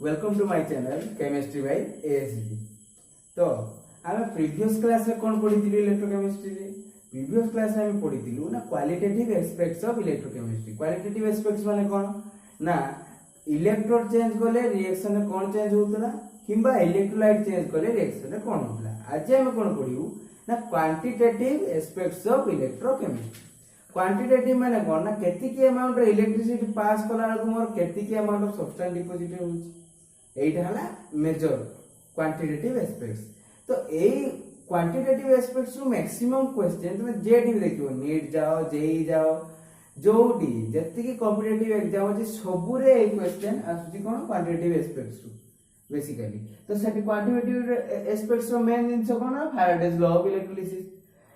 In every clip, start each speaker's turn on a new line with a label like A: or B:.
A: Welcome to my channel chemistry by ASD. तो आम previous class में कौन पढ़ी इलेक्ट्रोकेमिस्ट्री रे प्रीवियस क्लास में पढ़ी ना qualitative aspects of electrochemistry. Qualitative aspects माने कौन ना इलेक्ट्रोड चेंज कले रिएक्शन में कौन चेंज होतला किंबा इलेक्ट्रोलाइट चेंज कले रिएक्शन में कौन होतला। आज हम कौन पढ़िबू ना quantitative aspects of electrochemistry. Quantitative माने कौन ना केतिकी अमाउंट ऑफ इलेक्ट्रिसिटी पास कला को मोर केतिकी अमाउंट ऑफ सब्सटेंस डिपॉजिट होउची एटा हला मेजर क्वांटिटेटिव एस्पेक्ट्स। तो एई क्वांटिटेटिव एस्पेक्ट्स रो मैक्सिमम क्वेश्चन तुम जेडी देखियो नीट जाओ जेई जाओ जोडी जति की कॉम्पिटिटिव एग्जाम अछि सबु रे ए क्वेश्चन आसुची कोन क्वांटिटेटिव एस्पेक्ट्स रो बेसिकली। तो सेटी क्वांटिटेटिव एस्पेक्ट्स रो मेन जिंस कोन फैराडेज लॉ ऑफ इलेक्ट्रोलिसिस।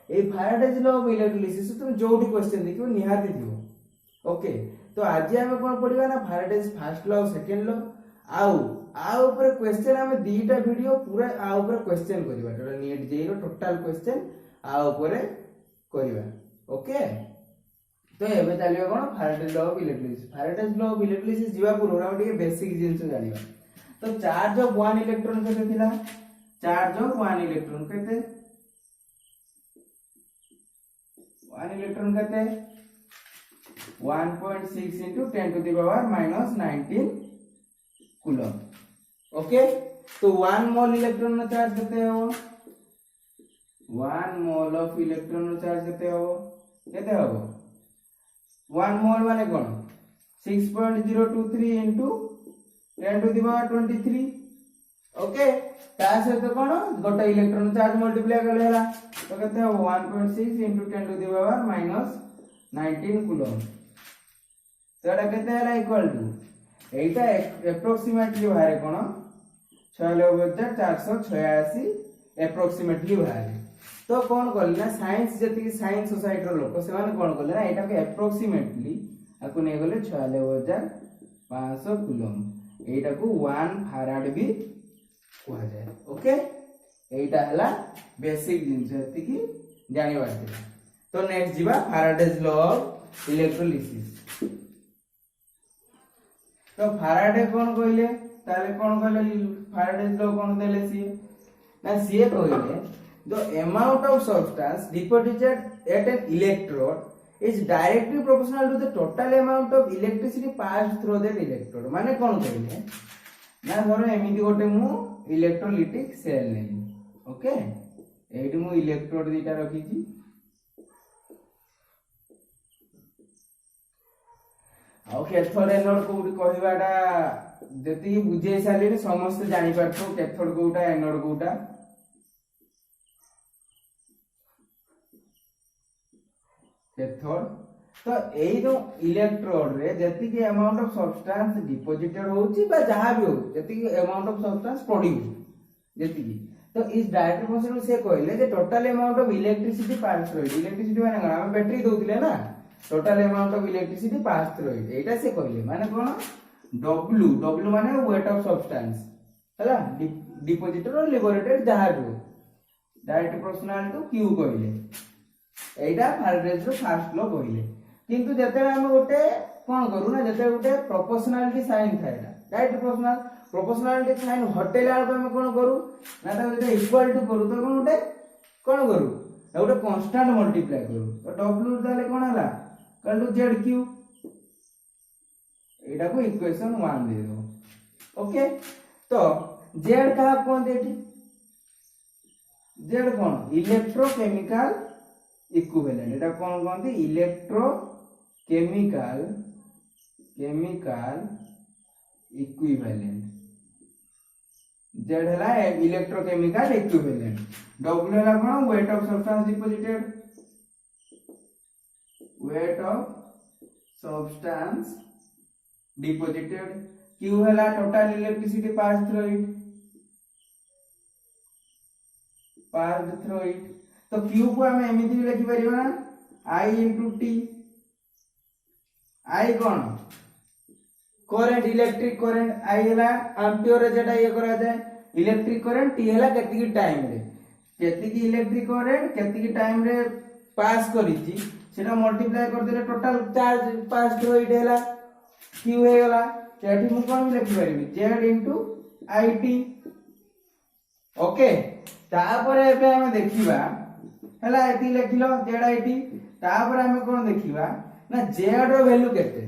A: ए फैराडेज लॉ ऑफ इलेक्ट्रोलिसिस तुम जोडी क्वेश्चन देखियो निहाती दियो। ओके तो आज हम कोन पढिबा ना Faraday's first law second law आउ ऊपर क्वेश्चन हम दीटा वीडियो पूरा आ ऊपर क्वेश्चन करबा टोटल नीट जेई रो टोटल क्वेश्चन आ ऊपर करबा। ओके तो एबे चलियो कोन Faraday's law of electrolysis. Faraday's law of electrolysis जीवा पूरा हम ଟିକେ बेसिक जिंस जानिबा। तो चार्ज ऑफ 1 इलेक्ट्रॉन केते थिला चार्ज ऑफ 1 इलेक्ट्रॉन केते 1 इलेक्ट्रॉन केते 1.6 into 10 to the power minus 19 coulomb. Okay तो 1 मोल इलेक्ट्रॉन नो चार्ज केते हो 1 मोल ऑफ इलेक्ट्रॉन नो चार्ज केते हो 1 मोल माने कोन 6.023 into 10 to the power 23। Okay ता से तो कोन गोटा इलेक्ट्रॉन चार्ज मल्टीप्लाई करले हला तो केते हो 1.6 into 10 to the power minus 19 coulomb. तो एटा केते हला इक्वल टू एटा एप्रोक्सीमेटली बाहर कोन 6,486 एप्रोक्सीमेटली बाहर। तो कौन करले ना साइंस जति साइंस सोसाइटी रो लोक से माने कोन करले ना एटा के एप्रोक्सीमेटली आकु ने गले 6,500 कूलम। एटा को 1 फैराड भी कहा जाय। ओके एटा हला बेसिक जिंस जति की जानि बात। तो नेक्स्ट जीवा फैराडेज लॉ ऑफ इलेक्ट्रोलिसिस। तो फैराडे कौन कहले ताले कौन कहले फैराडेज लॉ कौन देले सी ना सी कहले the amount of substance deposited at an electrode is directly proportional to the total amount of electricity passed through that electrode. माने कौन कहले ना धरो एमिति गोटे मु इलेक्ट्रोलिटिक सेल नै। ओके एठी मु इलेक्ट्रोड दीटा रखी छी आउ कैथोड एनोड कोउडी कहबाटा जति बुझे साले समस्त जानि परथो कैथोड कोउटा एनोड कोउटा। कैथोड तो एई जो इलेक्ट्रोड रे जति के अमाउंट ऑफ सब्सटेंस डिपॉजिटेड होउची बा जहां भी हो जति के अमाउंट ऑफ सब्सटेंस प्रोड्यूस जति की तो इस डायरेक्ट प्रोपोर्शनल से कहले जे total amount of electricity pass through electricity माने हम बैटरी दोतिले ना total amount of electricity pass through एटा से कहले माने कोन W माने वेट ऑफ सब्सटेंस हला डिपॉजिटेड और लिबरेटेड जहां भी डायरेक्ट प्रोपोर्शनल टू Q कहले एटा फैराडेज रो फर्स्ट लॉ कहले। किंतु जते हम गोटे कोन करू ना जते गोटे प्रोपोर्शनलिटी साइन थाएला डायरेक्ट प्रोपोर्शनलिटी साइन हटेला को हम कोन करू ना ता जते इक्वल टू करू तो गोटे कोन करू ना गोटे कांस्टेंट मल्टीप्लाई करू तो W ताले कोन हला कल टू ZQ एटा को इक्वेशन 1 दे दो। ओके तो Z का कोन देठी Z कोन इलेक्ट्रोकेमिकल इक्विवेलेंट एटा कोन कोनती इलेक्ट्रोकेमिकल इक्विवेलेंट Z हला इलेक्ट्रोकेमिकल इक्विवेलेंट। W हला कोन weight of substance deposited weight of substance deposited. Q हला total electricity pass through it तो Q को हम एमिति भी लिखि परिबा I into T। I कोन करंट इलेक्ट्रिक करंट I हला एम्पियर रे जेटा ये करा जाय इलेक्ट्रिक करंट T हला केति की टाइम रे केति की इलेक्ट्रिक करंट केति की टाइम रे पास करिछि सेटा मल्टीप्लाई कर देले total charge pass through it हला Q हे गला सेठी मु कोन लिखि परिबी z इनटू it ओके तापर एबे हम देखिबा हला एती लिखिलो z it तापर हम कोन देखिबा ना z रो वैल्यू केते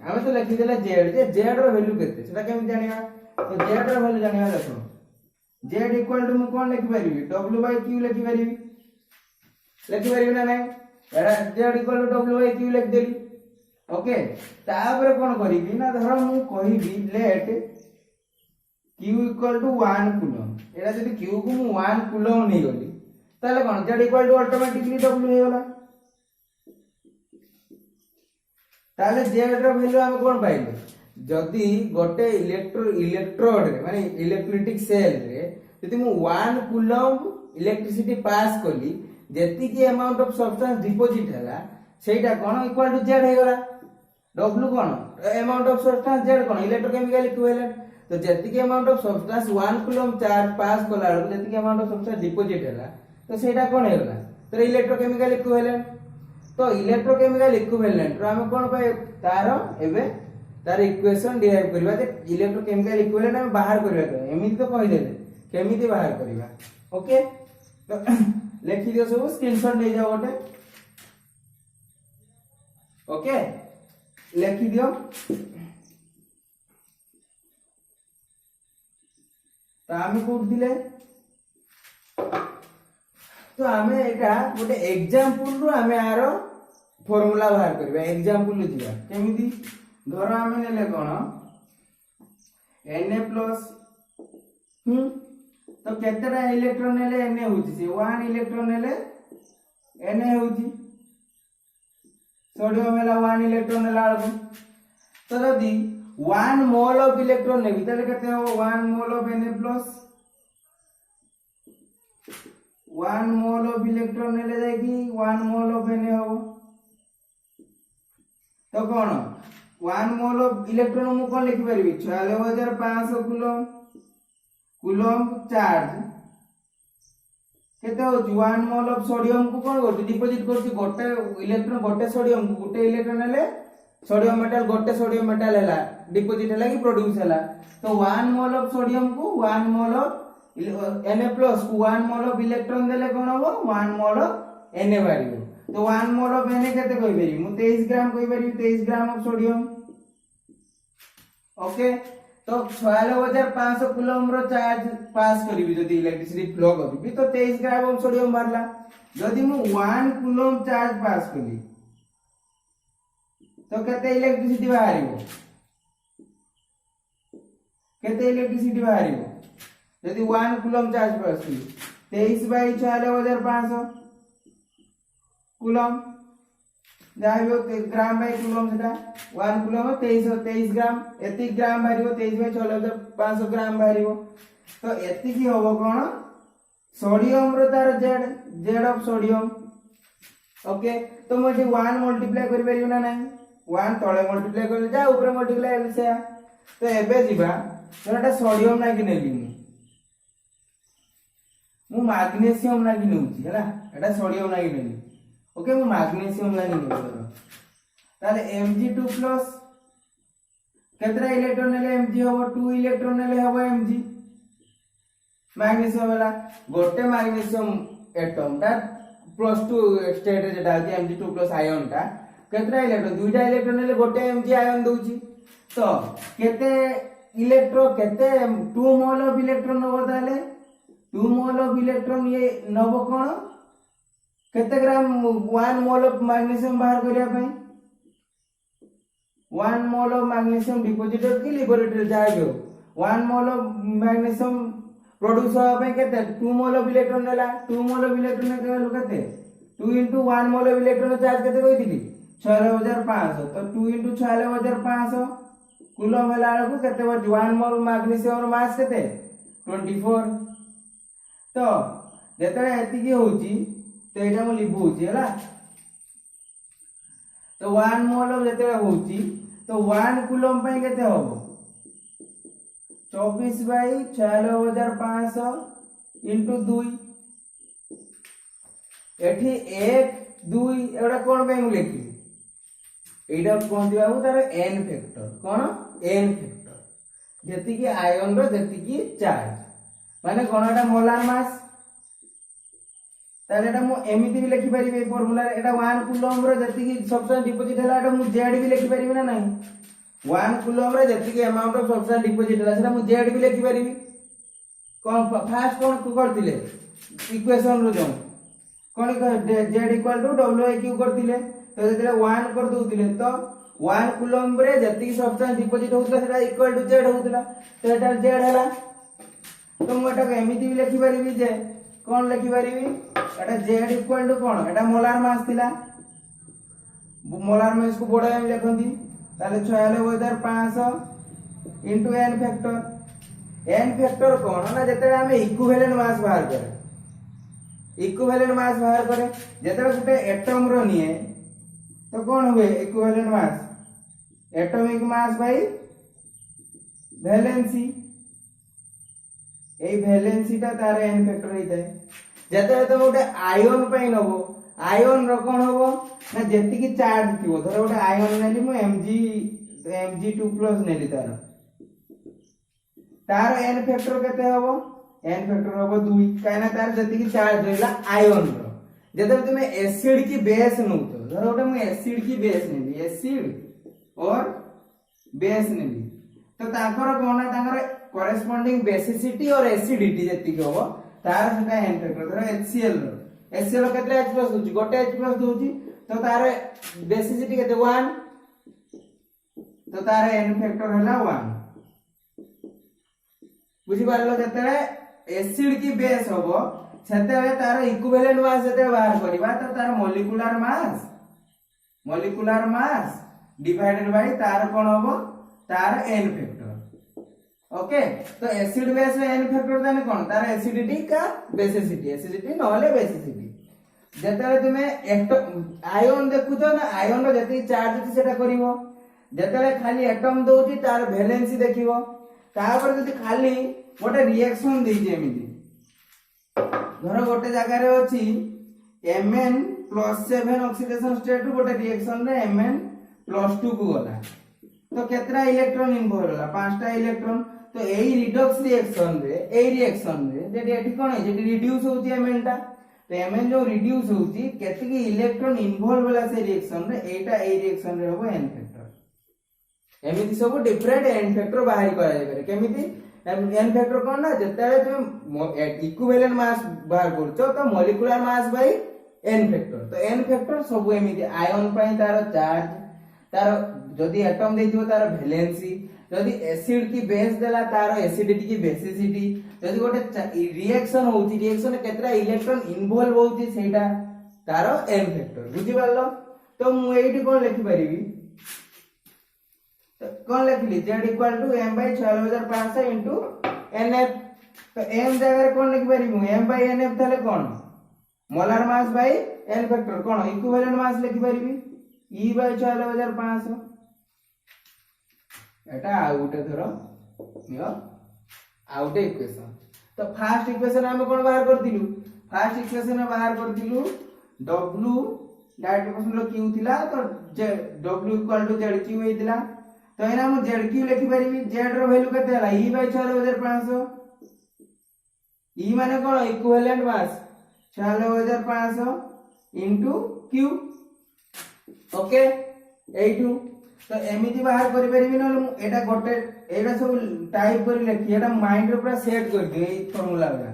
A: हम तो लिखि देला z रो वैल्यू केते सेटा केम जानिबा तो z रो वैल्यू जानिबा देखो z इक्वल टू मु कोन लिखि परिबी w by q लिखि परिबी ना नहीं एरा z equal to w by q लिख देली ओके तापर कोन करिबी ना धर मु कहिबी let q equal to 1 coulomb एरा जदी q को मु 1 कूलम नै गली ताले कोन z equal to automatically w हे गला ताले z रो वैल्यू हम कोन पाइले जदी गोटे इलेक्ट्रोड रे माने इलेक्ट्रिक सेल रे जदी मु 1 कूलम इलेक्ट्रिसिटी पास कली जेति की अमाउंट ऑफ सब्सटेंस डिपॉजिट हला सेटा कोन इक्वल टू z हे गला w कोन अमाउंट ऑफ सब्सटेंस z कोन इलेक्ट्रोकेमिकल इक्विवेलेंट तो जेति की amount of substance 1 coulomb charge pass कला जेति की अमाउंट ऑफ सब्सटेंस डिपॉजिट हला तो सेटा कोन हे गला तो इलेक्ट्रोकेमिकल इक्विवेलेंट तो इलेक्ट्रोकेमिकल इक्विवेलेंट रो हम कोन पाए तारो एबे तार इक्वेशन डिराइव करबा जे इलेक्ट्रोकेमिकल इक्विवेलेंट हम बाहर करबा एमिति तो कहि देले केमिति बाहर करबा ओके तो लिखि दियो सब स्क्रीनशॉट ले जाओ गोटे ओके लिखि दियो तो आमे कोड दिले तो आमे एटा गोटे एग्जांपल रो आमे आरो फार्मूला बाहर करबा एग्जांपल लिखिबा केमिति धर आमे नेले कोन Na+ तो केतेटा इलेक्ट्रॉन नेले Na होची से 1 इलेक्ट्रॉन नेले Na होची सोडियम मेला 1 इलेक्ट्रॉन नेला आलको तो यदि 1 मोल ऑफ इलेक्ट्रॉन नेबी तले केते हो 1 mole of Na+ 1 mole of electron नेले जाय कि 1 मोल ऑफ Na हो तो कोन 1 मोल ऑफ इलेक्ट्रॉन मु कोन लिखि परबी 46500 कूलम कूलम चार्ज केते हो 1 मोल ऑफ सोडियम को कोन करती डिपॉजिट करती गोटे इलेक्ट्रॉन गोटे सोडियम को गोटे इलेक्ट्रॉन ले सोडियम मेटल गोटे सोडियम मेटल हैला डिपॉजिट हैला कि प्रोड्यूस हैला तो 1 मोल ऑफ सोडियम को 1 मोल ऑफ Na+ को 1 मोल ऑफ इलेक्ट्रॉन देले कोन हो 1 मोल ऑफ Na बारियो तो 1 मोल ऑफ Na केते कहि बेरी मु 23 ग्राम कहि बेरी 23 ग्राम ऑफ सोडियम ओके तो 46500 कूलम रो चार्ज पास करिवि जदी इलेक्ट्रिसिटी फ्लो करिवि तो 23 ग्राम ऑफ सोडियम बारला जदी मु 1 कूलम चार्ज पास कली तो केते इलेक्ट्रिसिटी बाहरिवो केते इलेक्ट्रिसिटी बाहरिवो जदी 1 कूलम चार्ज पास कली 23/4500 कूलम जाइबो ग्राम बाय कूलम सेटा 1 कूलम 23 ग्राम एति ग्राम बारिबो 23/4500 ग्राम बारिबो तो एति की होबो कोन सोडियम रो तार z ऑफ सोडियम ओके तो मोटी 1 मल्टीप्लाई करि परिबो ना नहीं 1 तळे मल्टीप्लाई करले जा ऊपर मल्टीप्लाई हेले से तो एबे जिबा तोटा सोडियम ना कि नेली मु मैग्नीशियम ना कि नउची हैला एटा सोडियम ना कि नेली ओके मु मैग्नीशियम ना कि नेली ताले Mg2+ केतरा इलेक्ट्रॉन नेले Mg होबो 2 इलेक्ट्रॉन नेले होबो Mg मैग्नीशियम वाला गोटे मैग्नीशियम एटम दा +2 स्टेट रे जेटा है Mg2+ आयन टा केतरा इलेक्ट्रॉन दुईटा इलेक्ट्रॉन नेले गोटे Mg आयन दोची तो केते इलेक्ट्रॉन केते 2 मोल ऑफ इलेक्ट्रॉन होबो ताले 2 मोल ऑफ इलेक्ट्रॉन ये नबो कोन केते ग्राम 1 मोल ऑफ मैग्नीशियम बाहर करिया पई 1 मोल ऑफ मैग्नीशियम डिपॉजिटेड की लिबरेटेड जाइबो 1 मोल ऑफ मैग्नीशियम प्रोड्यूस होबा पई केते 2 मोल ऑफ इलेक्ट्रॉन नेला 2 मोल ऑफ इलेक्ट्रॉन के वैल्यू केते 2 * 1 मोल ऑफ इलेक्ट्रॉन चार्ज केते कहिथिली 6500 तो 2 * 6500 कूलम होला को केते 1 मोल मैग्नीशियम रो मास केते 24 तो जेते एति की होची तो एटा मु लिखुची हैला तो 1 मोल ऑफ जेते होची तो 1 कूलम पई केते होबो 24/6500 into 2 एठी 1 2 एडा कोन पे मु लिखी एडा कोन दिबाबू तार n फैक्टर कोन n फैक्टर जति की आयन रो जति की चार्ज माने कोनटा मोलार मास ताले एटा मु एमिति भी लिखि परिबे फार्मूला एटा 1 कूलम रो जति की सब्सटेंस डिपॉजिट हला एटा मु z भी लिखि परिबे ना नहीं 1 कूलम रे जति की अमाउंट ऑफ सब्सटेंस डिपॉजिट हला सेटा मु z भी लिखि परिबे कोन फास्ट कोन करथिले इक्वेशन रो जो कोन z इक्वल टू w/q करथिले तो जेतले 1 कर दोथिले तो 1 कूलम रे जति की सब्सटेंस डिपॉजिट होतला सेटा इक्वल टू z होतला तो एटा z हला तो मु एटा एमिति भी लिखि परिबे जे कोन लिखि परिबी एटा z equal to cone Etah molar mass थिला मोलार मास को बडा हम लिखंदी ताले 96500 इनटू n फैक्टर कोन ना जेते हम इक्विवेलेंट मास बाहर करे इक्विवेलेंट मास बाहर करे जेते गुटे एटम रो निए तो कोन हुए equivalent mass atomic mass by valency A valency ता तार n फैक्टर हिताय जेते तो गोटे आयन पई नबो आयन रो कोन होबो ना जेति की चार्ज थिबो धर गोटे आयन नेली मु Mg2+ नेली तार n फैक्टर केते होबो n फैक्टर होबो 2 काहे ना तार जेति की चार्ज होइला आयन रो जेते तुमे एसिड की बेस नउतो धर गोटे मु एसिड की बेस नेली एसिड और बेस नेली तो ताकर कोन ताकर कॉरेस्पोंडिंग बेसिसिटी और एसिडिटी जेति की होबो तार सेटा n फैक्टर धर HCl केते H+ दोची गोटे H+ दोची तो तार बेसिसिटी केते 1 तो तार n फैक्टर हला 1 बुझी पारलो जेते एसिड की बेस होबो सेते तार इक्विवेलेंट मास जेते बाहर करबा तो तार मॉलिक्यूलर मास डिवाइडेड बाय तार कोन होबो तार n फैक्टर ओके तो एसिड बेस में n फैक्टर देने कोन तार एसिडिटी का बेसिसिटी एसिडिटी नहले बेसिसिटी जेते तुमे आयन देखुतो ना आयन रो जति चार्ज अछि सेटा करिवो जेते खाली एटम दोची तार वैलेंसी देखिवो तापर जति खाली गोटे रिएक्शन देई जेमिति धर गोटे जगह रे अछि Mn+7 ऑक्सीडेशन स्टेट रु गोटे रिएक्शन रे Mn+2 को गला तो केतरा इलेक्ट्रॉन इन्वॉल्व होला 5टा इलेक्ट्रॉन तो एई रिडक्स रिएक्शन रे जेडी एठी कोन है जेडी रिड्यूस होती Mn टा तो Mn जो रिड्यूस होती केतकी इलेक्ट्रॉन इन्वॉल्व होला से रिएक्शन रे एटा ए रिएक्शन रे होबो n फैक्टर एमिति सब डिफरेंट n फैक्टर बाहर करा जाय करे केमिति n फैक्टर कोन ना जेताले तुम इक्विवेलेंट मास बाहर करछो तो molecular mass by n factor तो n फैक्टर सब एमिति आयन पई तार चार्ज तार जदि एटम देथिबो तार वैलेंसी जदि एसिड की बेस देला तार एसिडिटी की बेसिसिटी जदि गोटे रिएक्शन होउची रिएक्शन केतरा इलेक्ट्रॉन इन्वॉल्व होउची सेटा तार n फैक्टर बुझि पारलो तो मु एठी कोन लिखि परिबी तो कोन लिखली z equal to m/16500 into nf तो m जगह रे कोन लिखि परिबी m/nf थाले कोन molar mass by n factor कोन इक्विवेलेंट मास लिखि परिबी E/16500 एटा आउटे धरो नियो आउटे इक्वेशन तो फर्स्ट इक्वेशन हम कोन बाहर करथिलु फर्स्ट इक्वेशन में बाहर करथिलु w डायरेक्ट इक्वेशन लो q थिला तो w इक्वल टू zq हेतिला तो एना हम zq लिखि परिबी z रो वैल्यू केते हला E/6500 E माने कोन equivalent mass 6500 into q okay 82 तो एमिति बाहर करि परिबि न एटा गोटे एटा सब टाइप करि लेखि एटा माइंड रे पूरा सेट कर दे ए फार्मूला बा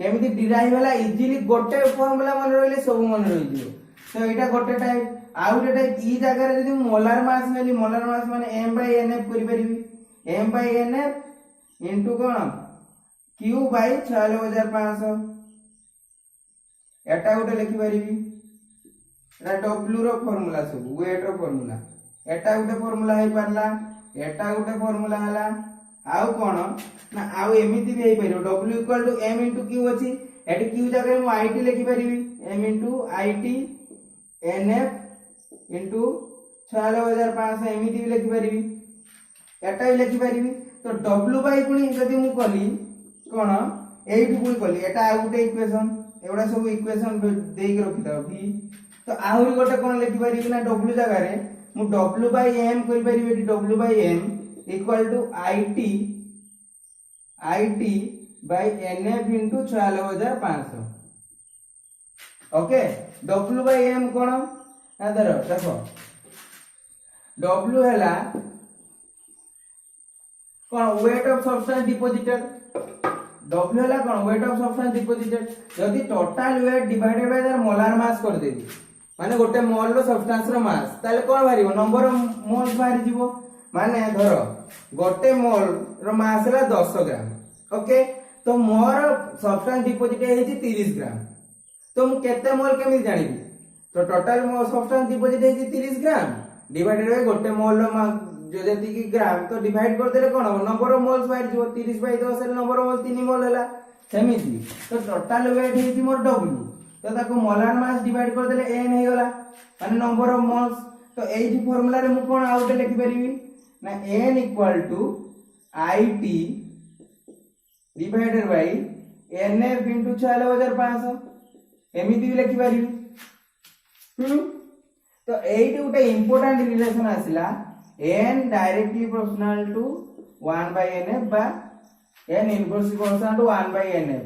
A: केमिति डिराइव होला इजीली गोटे फार्मूला मन रहिले सब मन रहि जियो तो एटा गोटे टाइप आउट टाइप ई जगह रे जदि मोलार मास नेली मोलार मास माने m/nf करि परिबि m/nf इनटू कोन q/6500 एटा गोटे लिखि परिबि एटा w रो फार्मूला सब वेट रो फार्मूला एटा गोटे फार्मूला हे परला एटा गोटे फार्मूला हला आउ कोन ना आउ एमिति भी हे परिबो w equal to m into q अछि एटी q जगह मु it लिखि परिबी m into it nf into 6500 एमिति भी लिखि परिबी एटा भी लिखि परिबी तो w बाय पुनी जदि मु कली कोन एठी पुनी कली एटा आउ गोटे इक्वेशन एवडा सब इक्वेशन देई के रखि दबो v तो आहुरी गोटे कोन लिखि परिबी ना w जगह रे मु w बाय m करि परिबी एटी w by m equal to IT by NF into 46,500। Okay W by M कोन आदर देखो W हैला कोन weight of substance deposited W हैला कोन वेट ऑफ सब्सटेंस डिपोजिटेड जदी total weight divided by their molar mass कर देबी माने गोटे मोल रो सब्सटेंस रो मास ताले कोन बारिबो नंबर ऑफ मोल्स बाहरी जीवो माने धरो गोटे मोल रो मास हैला 10 ग्राम ओके तो मोर सब्सटेंस डिपोजिट है 30 ग्राम तो मु केते मोल केमि जानिबी तो टोटल मोल सब्सटेंस डिपोजिट है 30 ग्राम डिवाइडेड बाय गोटे मोल रो जो जति की ग्राम तो डिवाइड कर देले कोन नंबर ऑफ मोल्स बाहर जीवो 30 बाय 10 रे नंबर ऑफ मोल 3 मोल हैला सेमिति तो टोटल वेट है मोर W तो ताको मोलार मास डिवाइड कर देले n हे गला माने नंबर ऑफ मोल्स तो एही फार्मूला रे मु कोन आउट लिखि परिबी ना n equal to IT divided by NF into 46,500 एमिति भी लिखि परिबी तो एइट गोटे इंपोर्टेंट रिलेशन आसिला n directly proportional to 1 by NF बा n inversely proportional to 1 by NF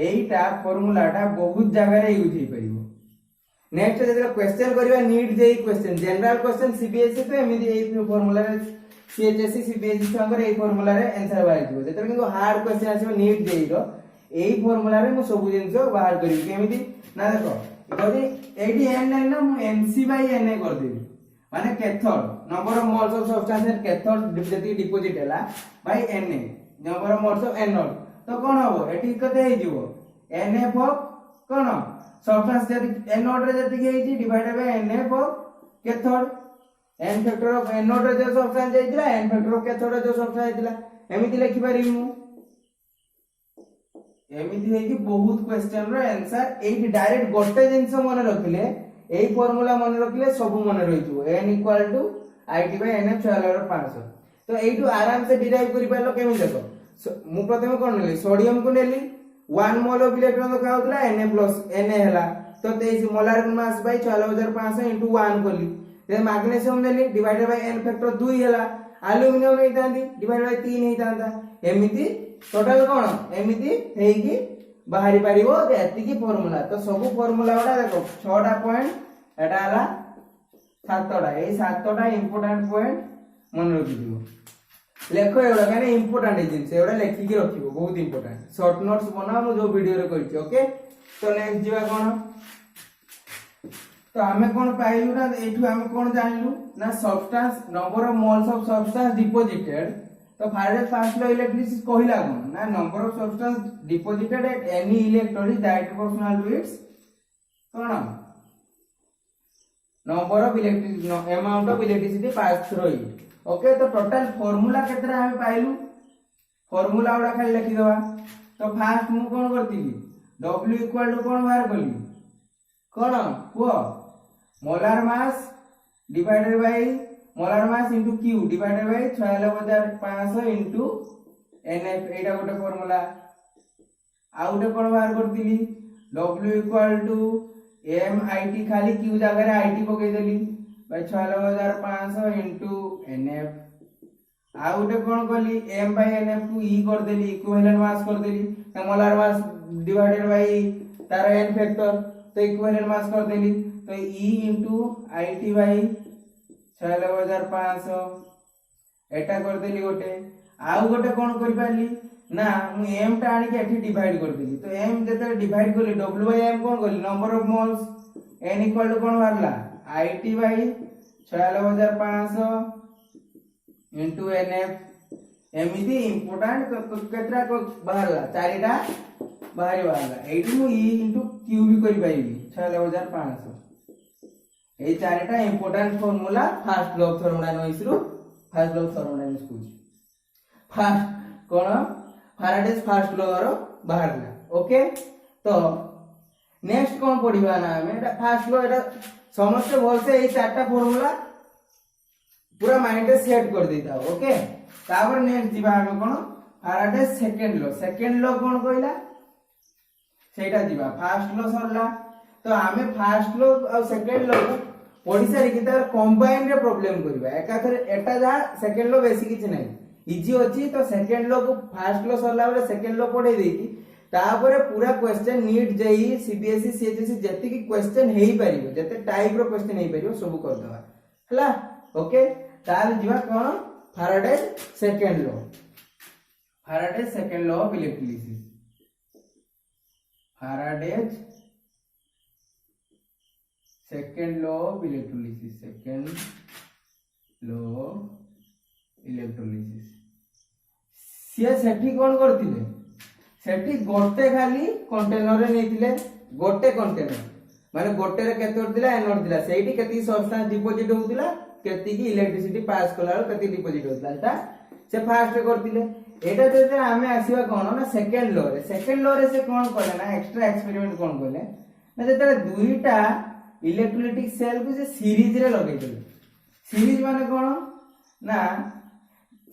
A: एइटा फार्मूलाटा बहुत जगह रे यूज हे परिबो नेक्स्ट जदि क्वेश्चन करिवा NEET JEE question general question CBSE तो एमिति एइ फार्मूला रे CHSE CBSE संगर एइ फार्मूला रे आंसर बाहर जिवो जेतर किंतु हार्ड क्वेश्चन आसीबो नीट जेई रो एइ फार्मूला रे मु सब जिंसो बाहर करिवि केमिति ना देखो जदि एडी n ना मु NC by Na कर देबी माने cathode number of moles of substance cathode जति डिपोजिट हैला बाय Na number of moles of anode तो कोन हबो एटी कते हे जिवो NF ऑफ कोन सब्सटेंस जति एनोड रे जति के हेची divided by NF of cathode n factor of anode रे जो सब्सटेंस जाइतिला n फैक्टर ऑफ कैथोड रे जो सब्सटेंस जाइतिला एमिति लिखि पारि मु एमिति हे कि बहुत क्वेश्चन रो आंसर एटी डायरेक्ट गोटे जिंस मन रखिले एई फार्मूला मन रखिले सब मन रहिजो n equal to IT by NF 46,500 तो एइटु आराम से डिराइव करि पालो केमि देखो मु प्रथमे कोन लेली सोडियम को लेली 1 मोल ऑफ इलेक्ट्रॉन दखाउतला Na प्लस Na हैला तो 23 मोलार मास बाय 46,500 into 1 कोली देन मैग्नीशियम लेली डिवाइडेड बाय n फैक्टर 2 हैला एल्युमिनियम नै तांदी डिवाइडेड बाय 3 नै तांदा एमिति टोटल कोन एमिति हेगी बाहरी पारिबो एति की फार्मूला तो सब फार्मूला वाला देखो 6टा पॉइंट एटा हला 7टा ए 7टा इंपोर्टेंट पॉइंट मन रखि दियो लेखो एवडा माने इंपोर्टेंट जिंस एवडा लेखि की रखिबो बहुत इंपोर्टेंट शॉर्ट नोट्स बना मु जो वीडियो रे करछि ओके तो नेक्स्ट जीवा कोन तो हमें कोन पाइलु ना एठु हमें कोन जानिलु ना substance number of moles of substance deposited तो फैराडेज फर्स्ट लॉ इलेक्ट्रिसिटी कहिला कोन ना number of substance deposited at any electrode is directly proportional to its कोन number of electricity amount of electricity pass through it okay तो total formula केतरा हम पाइलु formula उडा खाली लिखि दवा तो फास्ट मु कोन करतिली W इक्वल टू कोन बाहर कली कोन को molar mass divided by molar mass into Q divided by 46,500 into NF एटा गोटे फार्मूला आ गोटे कोन बाहर करतिली W इक्वल टू MIT खाली Q जगह रे IT पके देली बाय 46,500 इनटू NF आ गोटे कोन कली M बाय NF को E कर देली इक्विवेलेंट मास कर देली मोलार मास डिवाइडेड बाय तार n फैक्टर तो इक्विवेलेंट मास कर देली तो E इनटू IT बाय 46,500 एटा कर देली गोटे आउ गोटे कोन करि पाली ना मु m टा आनी के एठी डिवाइड कर देली तो m जते डिवाइड करली w बाय m कोन करली number of moles n equal to कोन बारला IT बाय 46,500 इनटू NF एमिति इंपोर्टेंट केतरा को बाहरला चारिटा बाहरला एठी मु E इनटू Q भी करि पाइबी 46,500 ए चारिटा important formula first law of thermodynamics रो फर्स्ट लॉ ऑफ थर्मोडायनामिक्स को फर्स्ट कोन फैराडेज फर्स्ट लॉ रो बाहरला ओके तो नेक्स्ट कोन पढिबा ना हमें एटा फर्स्ट लॉ एटा समस्त भल से ए चारटा फार्मूला पूरा माइंड रे सेट कर देता ओके तापर नेक्स्ट जीवा हमें कोन फैराडेज सेकंड लॉ कोन कहला सेटा जीवा फर्स्ट लॉ सरला तो हमें फर्स्ट लॉ और सेकंड लॉ पढी सारी कि तार कंबाइन रे प्रॉब्लम करबा एकाथरे एटा जा सेकंड लॉ बेसी किछ नै इजी अछि तो सेकंड लो को फर्स्ट लो सरला बेले सेकंड लो पढे देकी तापर पूरा question NEET JEE CBSE CHSE जति की क्वेश्चन हेई परिबो जते टाइप रो क्वेश्चन हेई परिबो सब कर देबा हला ओके तार जीवा कोन Faraday second law Faraday second law of electrolysis Faraday's second law of electrolysis second law of electrolysis सिया सेठी कोन करथिले सेठी गोटे खाली कंटेनर रे नेथिले गोटे कंटेनर माने गोटे रे केते होतिला एनोड दिला सेठी केती सब्सटेंस डिपॉजिट होतिला केती की इलेक्ट्रिसिटी पास कला केती डिपॉजिट होतिला एटा से फास्ट करथिले एटा जेते आमे आसीबा कोन ना सेकंड लॉ रे से कोन करले ना एक्स्ट्रा एक्सपेरिमेंट कोन करले ना जेते दुईटा इलेक्ट्रोलाइटिक सेल को से सीरीज रे लगै देले सीरीज माने कोन ना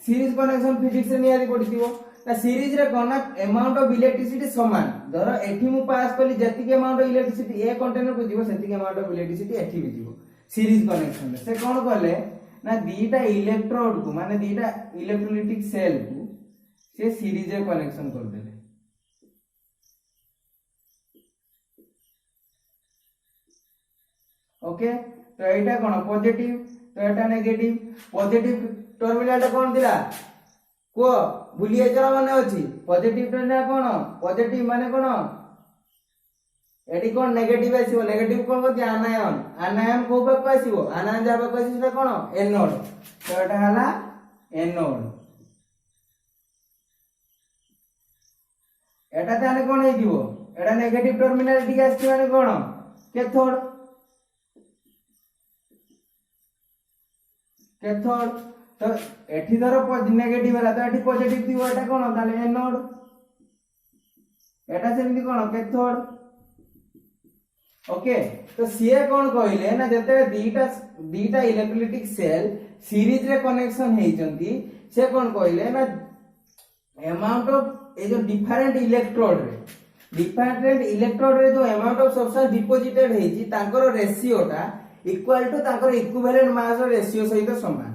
A: सीरीज कनेक्शन फिजिक्स रे नियारी पडिथिबो ना सीरीज रे कोन ना अमाउंट ऑफ इलेक्ट्रिसिटी समान धर एठी मु पास कली जति के amount of electricity a container को जीवो सेति के अमाउंट ऑफ इलेक्ट्रिसिटी एठी भी जीवो सीरीज कनेक्शन में से कोन करले ना दीटा इलेक्ट्रोड को माने दीटा इलेक्ट्रोलाइटिक सेल को से सीरीज रे कनेक्शन कर देले ओके तो एटा कोन पॉजिटिव तो एटा नेगेटिव पॉजिटिव टर्मिनल कोन दिला को भूलिए जरा माने अछि पॉजिटिव टर्मिनल कोन पॉजिटिव माने कोन एडी कोन नेगेटिव आसीबो नेगेटिव कोन को आनायन आनायन को बाक आसीबो आनायन जाबा को आसीबो कोन एनोड तो एटा हला एनोड एटा ताने कोन हे दिबो एटा नेगेटिव टर्मिनल डी आसी माने कोन कैथोड कैथोड तो एठी धरो नेगेटिव हला तो एठी पॉजिटिव दिबो एटा कोन ताले एनोड एटा सेमि कोन कैथोड ओके तो सीए कोन कहले ना जते दीटा इलेक्ट्रोलाइटिक सेल सीरीज रे कनेक्शन हेई जंती से कोन कहले ना अमाउंट ऑफ ए जो डिफरेंट इलेक्ट्रोड रे जो अमाउंट ऑफ सब्सटेंस डिपॉजिटेड हेई छी तांकर रेशियोटा इक्वल टू तांकर इक्विवेलेंट मास रो रेशियो सहित समान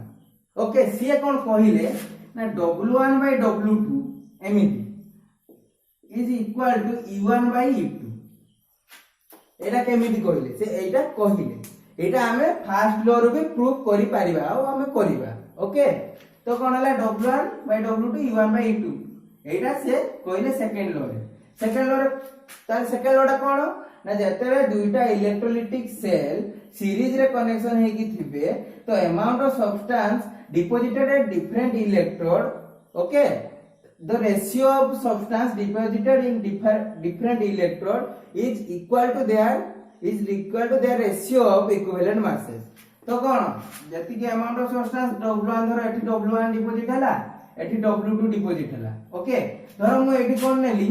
A: ओके सीए कोन कहले ना W1 by W2 एमिति is equal to E1 by E2 एटा केमिति कहले से एटा कहले एटा हमें फर्स्ट लॉ रो भी प्रूव करि परिबा आ हमें करिबा ओके तो कोन हला W1 by W2 E1 by E2 एटा से कहले सेकंड लॉ रे तार सेकंड लॉ टा कोन ना जते दुईटा इलेक्ट्रोलाइटिक सेल सीरीज रे कनेक्शन हे की थिबे तो amount of substance deposited at different electrode okay the ratio of substance deposited in different electrode is equal to their ratio of equivalent masses तो कोन जति के अमाउंट ऑफ सब्सटेंस W1 धर एठी W1 deposit हला एठी W2 deposit हला okay धर मु एठी कोन नेली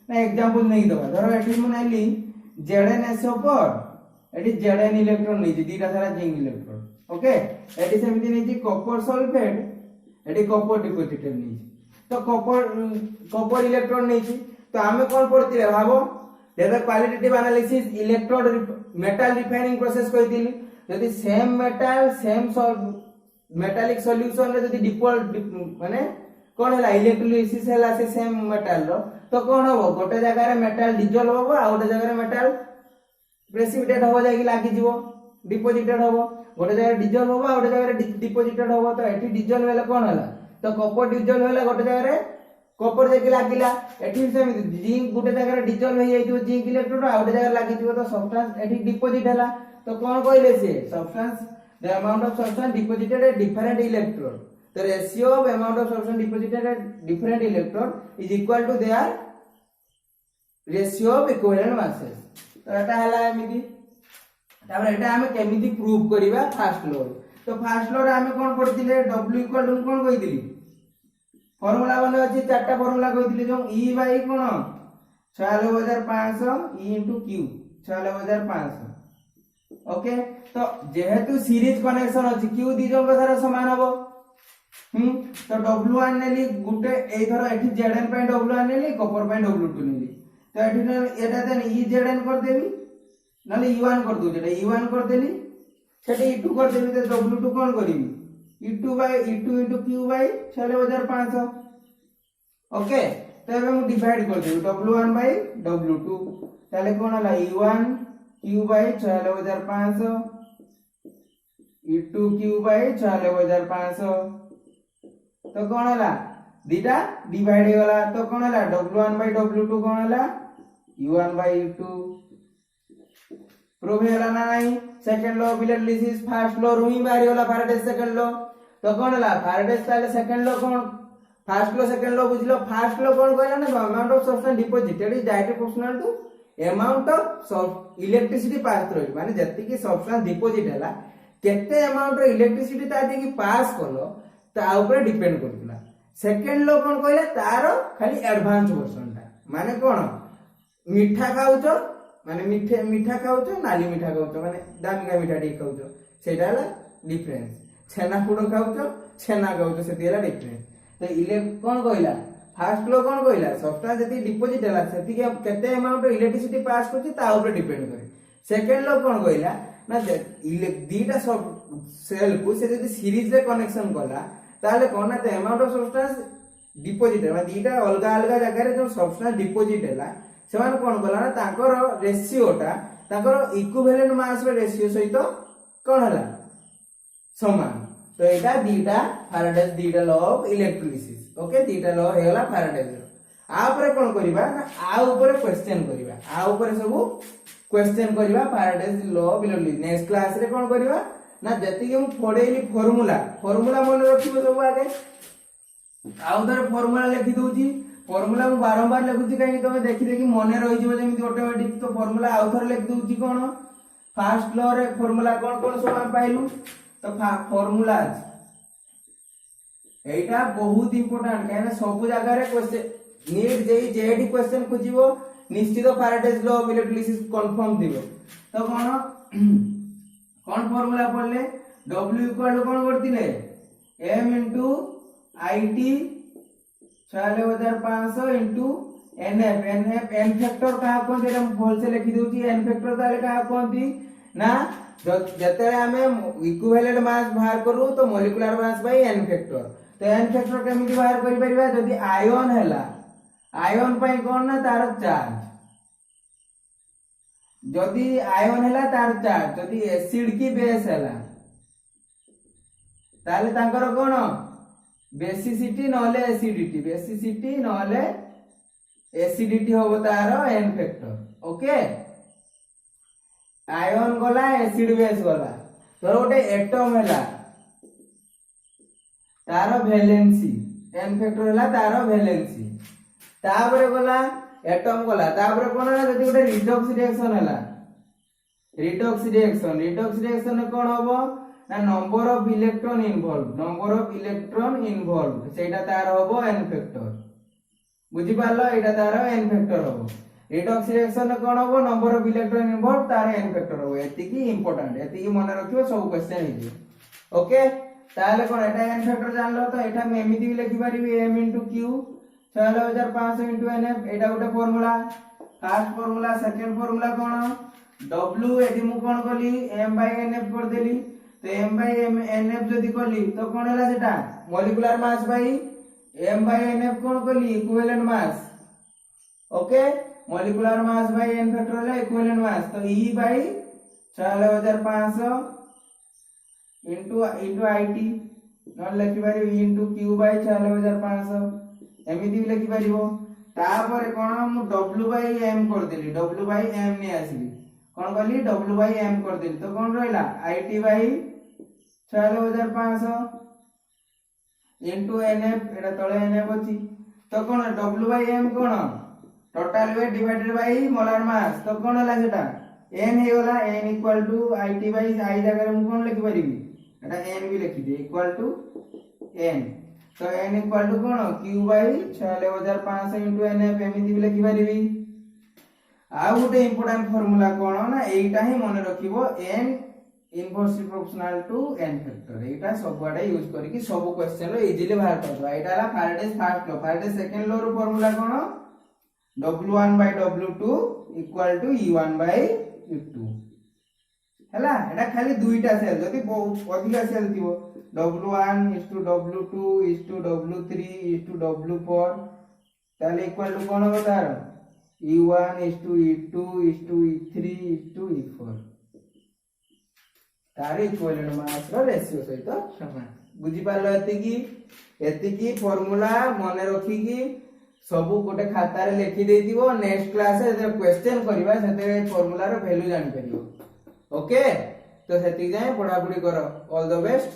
A: ना एग्जांपल नै दबा धर एठी मु नेली ZnSO पर एठी Zn इलेक्ट्रॉन नै दीटा सारा जिंक इलेक्ट्रॉन ओके एठी सेमिति नै कॉपर सल्फेट एठी कॉपर डिपॉजिटेड नै तो कॉपर इलेक्ट्रॉन नहीं थी तो हमें कौन पढ़ती है भावो जब qualitative analysis electrode metal refining process कोइ दिली यदि same metal same metallic solution रे यदि डिपोल्ट माने कोन हला इलेक्ट्रोलिसिस हला से सेम मेटल रो तो कोन हो गोटे जगह रे मेटल डिसॉल्व होबो आ गोटे जगह रे मेटल प्रेसिपिटेट हो जाई लागी जीवो डिपॉजिटेड होबो गोटे जगह डिसॉल्व होबो आ गोटे जगह रे डिपॉजिटेड होबो तो एठी डिसॉल्व हला कोन हला तो कॉपर डिसॉल्व होला गोटे जगह रे कॉपर जेकी लागिला एठी सेमि जिंक गोटे जगह रे डिसॉल्व होई जाइतो जिंक इलेक्ट्रोड आ गोटे जगह लागी दिबो तो सब्सटेंस एठी डिपॉजिट हला तो कोन कहले से substance the amount of substance deposited at different electrode the ratio of amount of substance deposited at different electrode is equal to their ratio of equivalent masses तो एटा हला एमिति तापर एटा हमें केमिति प्रूव करिबा फर्स्ट लॉ तो फर्स्ट लॉ रे हमें कोन पढिथिले W इक्वल टू कोन कहिदिली फार्मूला बने अछि चारटा फार्मूला कहिदिली जो E बाय कोन 46500 E into Q 46500 ओके तो जेहेतु सीरीज कनेक्शन अछि Q दी जंग सारा समान हबो तो W1 नेली गुटे ए धर एठी Zn पे W1 नेली कॉपर पे W2 नेली तो एठी एटा देन E Zn कर देबी नले E1 कर दउ जेटा E1 कर देली सेटा E2 कर देबी तो W2 कोन करिवि E2 into Q by 6500 okay. तो एबे मु डिवाइड कर देबी W1 by W2 ताले कोन हला E1 Q by 6500 E2 Q by 6500 तो कोन हला दीटा डिवाइड हे गला तो कोन हला W1 by W2 कोन हला E1 by E2 प्रूव होला ना नहीं। Second law of electrolysis first law रू ही बाहर होला फैराडेज सेकंड लॉ तो कोन हला फैराडेज ताले सेकंड लॉ कोन फर्स्ट लॉ सेकंड लॉ बुझलो फर्स्ट लॉ कोन कहला ना amount of substance deposited is directly proportional to amount of electricity pass through माने जति की सब्सटेंस डिपॉजिट हला केते अमाउंट ऑफ इलेक्ट्रिसिटी ता की पास कलो ता ऊपर डिपेंड करतला। सेकंड लॉ कोन कहला तारो खाली एडवांस वर्जन ता माने कोन मीठा खाउचो माने मीठा खाउचो नाली मीठा खाउचो माने दामिका मीठा टी खाउचो सेटा हला डिफरेंस। छेना फुडो खाउचो छेना खाउचो सेति हला डिफरेंस। तो इले कोन कहला फर्स्ट लॉ कोन कहला सब्सटेंस जति डिपॉजिट हला सेति के केते अमाउंट ऑफ इलेक्ट्रिसिटी पास करछि ता ऊपर डिपेंड करे। सेकंड लॉ कोन कहला ना दीटा सब सेल को से जति सीरीज रे कनेक्शन कला ताले कोन ना ते अमाउंट ऑफ सब्सटेंस डिपॉजिट माने दीटा अलगा अलगा जगह रे जो सब्सटेंस डिपॉजिट हला सेमान कोन कला ना ताकर रेशियोटा ताकर इक्विवेलेंट मास रे रेशियो सहित कोन हला समान। तो एटा दीटा फैराडेज दीटा लॉ ऑफ इलेक्ट्रोलाइसिस ओके दीटा लॉ हेला फैराडेज आ ऊपर कोन करबा ना आ ऊपर क्वेश्चन करबा आ ऊपर सब क्वेश्चन करबा Faraday's law of electrolysis next class रे कोन करबा ना जति के हम पढेली फार्मूला मन रखिबो सब आगे आ उधर फार्मूला लिखि दोजी फार्मूला मु बारंबार लिखुची काई तमे देखि देखि मने रहि जिवो जेमिति ऑटोमेटिक तो फार्मूला आ उधर लिखि दोजी कोन फर्स्ट लॉ रे फार्मूला कोन कोन सब हम पाइलु तो फार्मूला एटा बहुत इंपोर्टेंट कहना सब जगह रे क्वेश्चन नीट जेई जेडी क्वेश्चन खोजिबो निश्चित Faraday's law of electrolysis confirm दिबो। तो कोन फार्मूला पढ़ले W इक्वल टू कोन करथिले m into IT 6500 into NF n factor का कोन जेरा भल से लिखि दोची n फैक्टर ताले का कोन दी ना जते हमें इक्विवेलेंट मास बाहर करू तो molecular mass by n factor तो n फैक्टर केमिति बाहर करि परिबा जदी आयन हैला आयन पई कोन ना तार चार्ज जदी आयन हैला तार चार्ज जदी एसिड की बेस हैला ताले तांकर कोन बेसिसिटी नले एसिडिटी होबो तार n फैक्टर ओके। आयन गला एसिड बेस गला धर गोटे एटम हैला तार वैलेंसी n फैक्टर हैला तार वैलेंसी तापरे गला एटम गला तापरे कोन हैला जदी गोटे रिडॉक्स रिएक्शन में कोन होबो ना नंबर ऑफ इलेक्ट्रॉन इन्वॉल्व सेटा तार होबो n फैक्टर बुझी पालो एटा तार n फैक्टर होबो। रिडॉक्स रिएक्शन में कोन होबो नंबर ऑफ इलेक्ट्रॉन इन्वॉल्व तार n फैक्टर होबो एति की इंपोर्टेंट एति की मन रखियो सब क्वेश्चन हे ओके। ताले कोन एटा n फैक्टर जानलो तो एटा में एमिति भी लिखि पारिबी m q 6500 nf एटा गोटे formula first formula second formula कोन w एटी मु कोन कली m by nf कर देली तो m by nf जदी कली तो कोन हला सेटा molecular mass by m by nf कोन कली equivalent mass okay molecular mass by n factor हला इक्विवेलेंट मास तो e by 6500 into IT न लिखि पारि e into q by 6500 एमिति लिखि पारिबो तापर कोन मु w by m कर देली w by m ने आसीली कोन कली w by m कर देली तो कोन रहला IT by 6500 into nf एटा तळे nf अछि तो कोन w by m कोन total weight divided by molar mass तो कोन हला सेटा n हे होला n equal to IT by I जगह मु कोन लिखि परिबी एटा n भी लिखि दे इक्वल टू n तो n इक्वल टू कोन q by 6500 into nf एमिति भी लिखि परिबी। आ गोटे इंपोर्टेंट फार्मूला कोन ना एटा ही मन रखिबो n inversely proportional to n factor एटा सब वाडे यूज करी कि सब क्वेश्चन रो इजीली बाहर करबा। एटा हला Faraday's first law Faraday's second law रो फार्मूला कोन W1 by W2 equal to E1 by E2 हैला एटा खाली दुईटा सेल जदी बहुत अधिका सेल थिबो W1 is to W2 is to W3 is to W4 ताले इक्वल टू कौन होगा तार E1 is to E2 is to E3 is to E4 तार इक्विवेलेंट मास रो रेशियो सहित समान बुझी पालो एतिकी फार्मूला मने रखी की सब गोटे खाता रे लिखि देथिबो नेक्स्ट क्लास रे जब क्वेश्चन करबा सेते फार्मूला रो वैल्यू जानि परिबो ओके तो सेति जाय पढ़ा पढ़ी करो ऑल द बेस्ट।